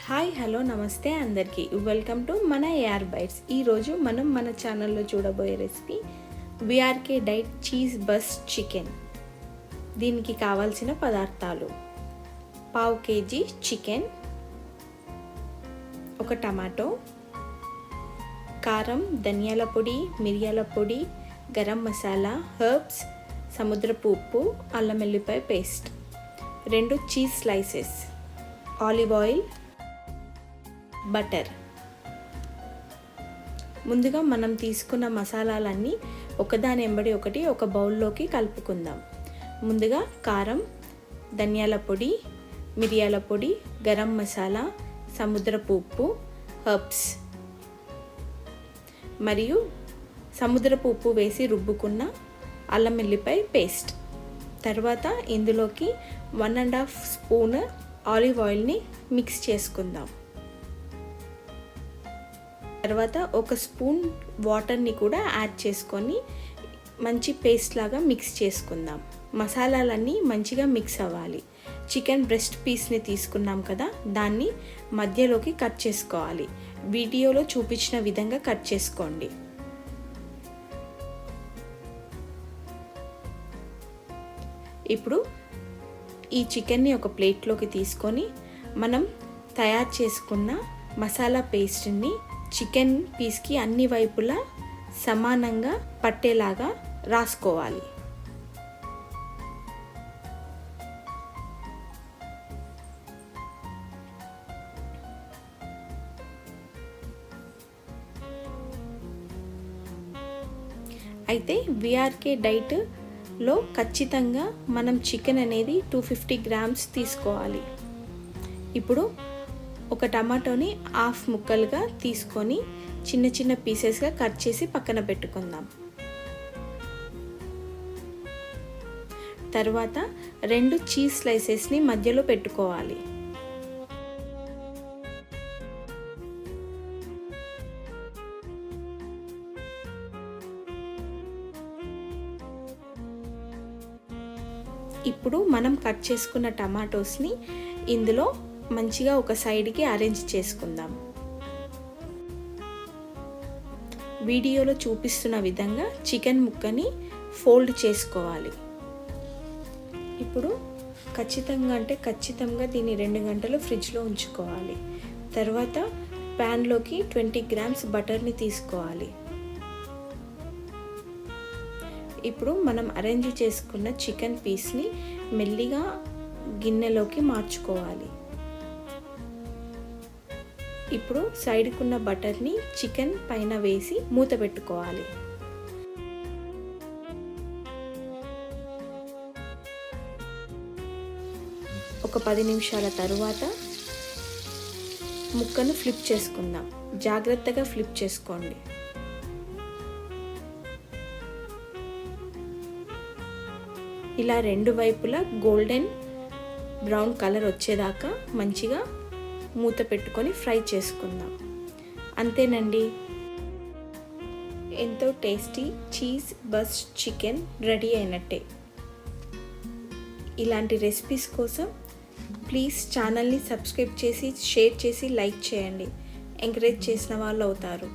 Hi hello నమస్తే అందరికీ welcome to మన ఏఆర్ బైట్స్. ఈరోజు మనం మన ఛానల్లో చూడబోయే recipe VRK diet cheese burst chicken. దీనికి కావాల్సిన పదార్థాలు: 1/2 kg చికెన్, 1 టమాటో, కారం, ధనియాల పొడి, మిరియాల పొడి, గరం మసాలా, హర్బ్స్, సముద్రపు ఉప్పు, అల్లం వెల్లిపాయ paste, 2 cheese slices, olive oil, butter. ముందుగా మనం తీసుకున్న మసాలాలన్నీ ఒకదాని వెంబడి ఒకటి ఒక బౌల్లోకి కలుపుకుందాం. ముందుగా కారం, ధనియాల పొడి, మిరియాల పొడి, గరం మసాలా, సముద్రపు ఉప్పు, హర్బ్స్ మరియు సముద్రపు ఉప్పు వేసి రుబ్బుకున్న అల్లం వెల్లిపాయ పేస్ట్. తర్వాత ఇందులోకి 1.5 స్పూన్ ఆలివ్ ఆయిల్ని మిక్స్ చేసుకుందాం. తర్వాత 1 స్పూన్ వాటర్ని కూడా యాడ్ చేసుకొని మంచి పేస్ట్ లాగా మిక్స్ చేసుకుందాం. మసాలాలన్నీ మంచిగా మిక్స్ అవ్వాలి. చికెన్ బ్రెస్ట్ పీస్ని తీసుకున్నాం కదా, దాన్ని మధ్యలోకి కట్ చేసుకోవాలి. వీడియోలో చూపించిన విధంగా కట్ చేసుకోండి. ఇప్పుడు ఈ చికెన్ని ఒక ప్లేట్లోకి తీసుకొని మనం తయారు చేసుకున్న మసాలా పేస్ట్ని చికెన్ పీస్కి అన్ని వైపులా సమానంగా పట్టేలాగా రాసుకోవాలి. అయితే విఆర్కే డైట్లో ఖచ్చితంగా మనం చికెన్ అనేది 250 గ్రామ్స్ తీసుకోవాలి. ఇప్పుడు 1 టమాటోని హాఫ్ ముక్కలుగా తీసుకొని చిన్న చిన్న పీసెస్గా కట్ చేసి పక్కన పెట్టుకుందాం. తర్వాత 2 చీజ్ స్లైసెస్ని మధ్యలో పెట్టుకోవాలి. ఇప్పుడు మనం కట్ చేసుకున్న టమాటోస్ని ఇందులో మంచిగా ఒక సైడ్కి అరేంజ్ చేసుకుందాం. వీడియోలో చూపిస్తున్న విధంగా చికెన్ ముక్కని ఫోల్డ్ చేసుకోవాలి. ఇప్పుడు ఖచ్చితంగా దీన్ని 2 గంటలు ఫ్రిడ్జ్లో ఉంచుకోవాలి. తర్వాత ప్యాన్లోకి 20 గ్రామ్స్ బటర్ని తీసుకోవాలి. ఇప్పుడు మనం అరేంజ్ చేసుకున్న చికెన్ పీస్ని మెల్లిగా గిన్నెలోకి మార్చుకోవాలి. ఇప్పుడు సైడ్కున్న బటర్ని చికెన్ పైన వేసి మూత పెట్టుకోవాలి. ఒక 10 నిమిషాల తరువాత ముక్కను ఫ్లిప్ చేసుకుందాం. జాగ్రత్తగా ఫ్లిప్ చేసుకోండి. ఇలా 2 వైపులా గోల్డెన్ బ్రౌన్ కలర్ వచ్చేదాకా మంచిగా మూత పెట్టుకొని ఫ్రై చేసుకుందాం. అంతేనండి, ఎంతో tasty cheese burst chicken ready అయినట్టే. ఇలాంటి రెసిపీస్ కోసం ప్లీజ్ ఛానల్ని సబ్స్క్రైబ్ చేసి, షేర్ చేసి, లైక్ చేయండి. ఎంకరేజ్ చేసిన వాళ్ళు అవుతారు.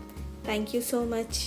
Thank you so much.